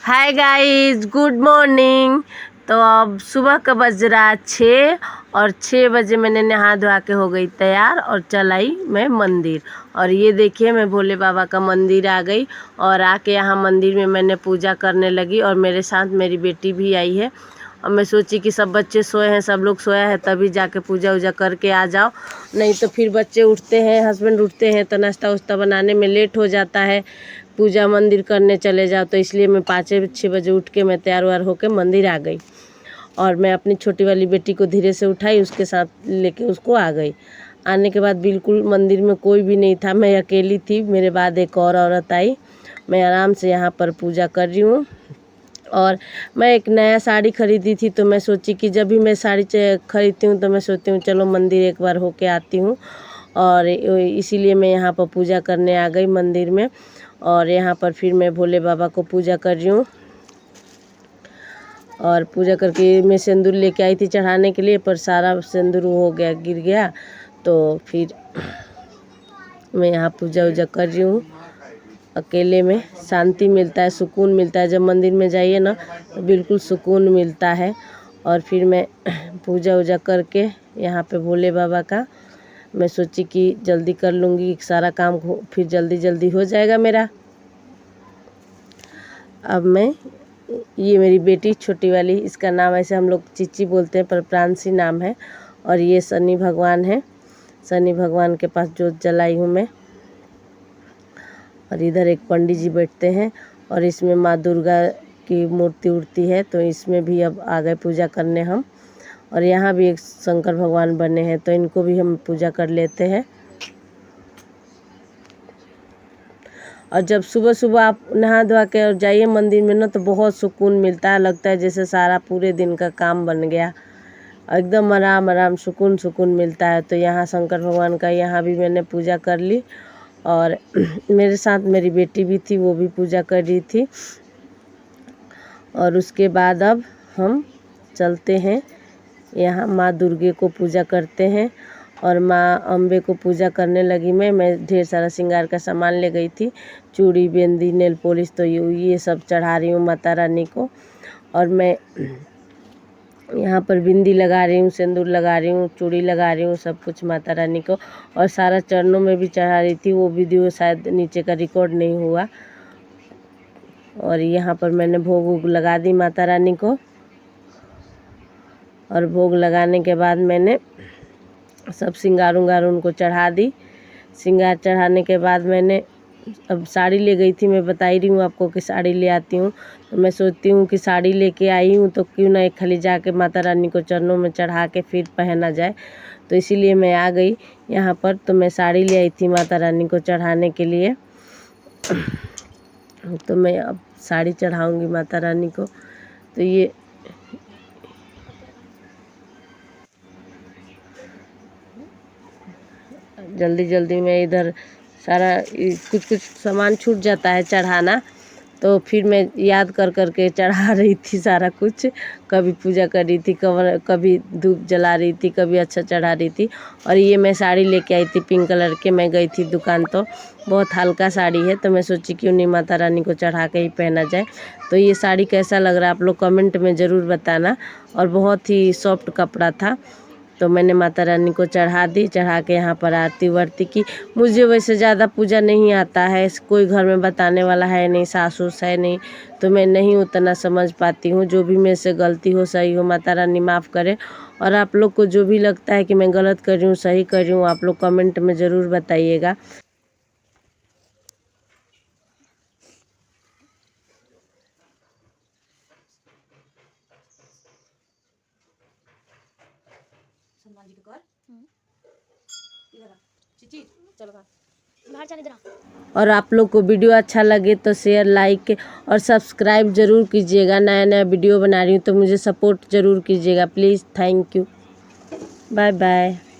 Hi guys, good morning. तो अब सुबह का बज रहा 6 और 6 बजे मैंने नहा धोआ के हो गई तैयार और चल आई मैं मंदिर। और ये देखिए मैं भोले बाबा का मंदिर आ गई और आके यहाँ मंदिर में मैंने पूजा करने लगी और मेरे साथ मेरी बेटी भी आई है। और मैं सोची कि सब बच्चे सोए हैं, सब लोग सोया है, तभी जाके पूजा वूजा करके आ जाओ, नहीं तो फिर बच्चे उठते हैं, हस्बैंड उठते हैं तो नाश्ता उस्ता बनाने में लेट हो जाता है, पूजा मंदिर करने चले जाओ। तो इसलिए मैं 5-6 बजे उठ के मैं तैयार वार होकर मंदिर आ गई और मैं अपनी छोटी वाली बेटी को धीरे से उठाई, उसके साथ लेके उसको आ गई। आने के बाद बिल्कुल मंदिर में कोई भी नहीं था, मैं अकेली थी। मेरे बाद एक और औरत आई। मैं आराम से यहाँ पर पूजा कर रही हूँ। और मैं एक नया साड़ी खरीदी थी तो मैं सोची कि जब भी मैं साड़ी खरीदती हूँ तो मैं सोचती हूँ चलो मंदिर एक बार होके आती हूँ, और इसीलिए मैं यहाँ पर पूजा करने आ गई मंदिर में। और यहाँ पर फिर मैं भोले बाबा को पूजा कर रही हूँ और पूजा करके मैं सिंदूर लेके आई थी चढ़ाने के लिए, पर सारा सिंदूर हो गया, गिर गया। तो फिर मैं यहाँ पूजा वूजा कर रही हूँ। अकेले में शांति मिलता है, सुकून मिलता है। जब मंदिर में जाइए ना तो बिल्कुल सुकून मिलता है। और फिर मैं पूजा वूजा करके यहाँ पे भोले बाबा का मैं सोची कि जल्दी कर लूँगी, सारा काम फिर जल्दी जल्दी हो जाएगा मेरा। अब मैं ये मेरी बेटी छोटी वाली, इसका नाम ऐसे हम लोग चीची बोलते हैं पर प्रांसी नाम है। और ये शनि भगवान है, शनि भगवान के पास जोत जलाई हूँ मैं। और इधर एक पंडित जी बैठते हैं और इसमें माँ दुर्गा की मूर्ति उड़ती है, तो इसमें भी अब आ गए पूजा करने हम। और यहाँ भी एक शंकर भगवान बने हैं तो इनको भी हम पूजा कर लेते हैं। और जब सुबह सुबह आप नहा धोआ के और जाइए मंदिर में ना तो बहुत सुकून मिलता है, लगता है जैसे सारा पूरे दिन का काम बन गया, एकदम आराम आराम सुकून सुकून मिलता है। तो यहाँ शंकर भगवान का यहाँ भी मैंने पूजा कर ली और मेरे साथ मेरी बेटी भी थी, वो भी पूजा कर रही थी। और उसके बाद अब हम चलते हैं यहाँ माँ दुर्गे को पूजा करते हैं। और माँ अम्बे को पूजा करने लगी मैं ढेर सारा श्रृंगार का सामान ले गई थी, चूड़ी, बिंदी, नेल पॉलिश, तो ये सब चढ़ा रही हूँ माता रानी को। और मैं यहाँ पर बिंदी लगा रही हूँ, सिंदूर लगा रही हूँ, चूड़ी लगा रही हूँ, सब कुछ माता रानी को। और सारा चरणों में भी चढ़ा रही थी, वो वीडियो शायद नीचे का रिकॉर्ड नहीं हुआ। और यहाँ पर मैंने भोग वोग लगा दी माता रानी को। और भोग लगाने के बाद मैंने सब श्रृंगार उंगार उनको चढ़ा दी। श्रृंगार चढ़ाने के बाद मैंने अब साड़ी ले गई थी, मैं बता ही रही हूँ आपको कि साड़ी ले आती हूँ। तो मैं सोचती हूँ कि साड़ी लेके आई हूँ तो क्यों ना एक खाली जाके माता रानी को चरणों में चढ़ा के फिर पहना जाए। तो इसीलिए मैं आ गई यहाँ पर। तो मैं साड़ी ले आई थी माता रानी को चढ़ाने के लिए। तो मैं अब साड़ी चढ़ाऊँगी माता रानी को। तो ये जल्दी जल्दी में इधर सारा कुछ कुछ सामान छूट जाता है चढ़ाना, तो फिर मैं याद कर कर के चढ़ा रही थी सारा कुछ। कभी पूजा कर रही थी, कभी धूप जला रही थी, कभी अच्छा चढ़ा रही थी। और ये मैं साड़ी लेके आई थी पिंक कलर के, मैं गई थी दुकान तो बहुत हल्का साड़ी है, तो मैं सोची क्यों नहीं माता रानी को चढ़ा के ही पहना जाए। तो ये साड़ी कैसा लग रहा है आप लोग कमेंट में ज़रूर बताना। और बहुत ही सॉफ्ट कपड़ा था। तो मैंने माता रानी को चढ़ा दी, चढ़ा के यहाँ पर आरती वारती की। मुझे वैसे ज़्यादा पूजा नहीं आता है, कोई घर में बताने वाला है नहीं, सास उस है नहीं, तो मैं नहीं उतना समझ पाती हूँ। जो भी मेरे से गलती हो, सही हो, माता रानी माफ़ करे। और आप लोग को जो भी लगता है कि मैं गलत कर रही हूँ, सही कर रही हूँ, आप लोग कमेंट में ज़रूर बताइएगा। और आप लोग को वीडियो अच्छा लगे तो शेयर, लाइक और सब्सक्राइब ज़रूर कीजिएगा। नया नया वीडियो बना रही हूँ तो मुझे सपोर्ट ज़रूर कीजिएगा please. Thank you, bye bye.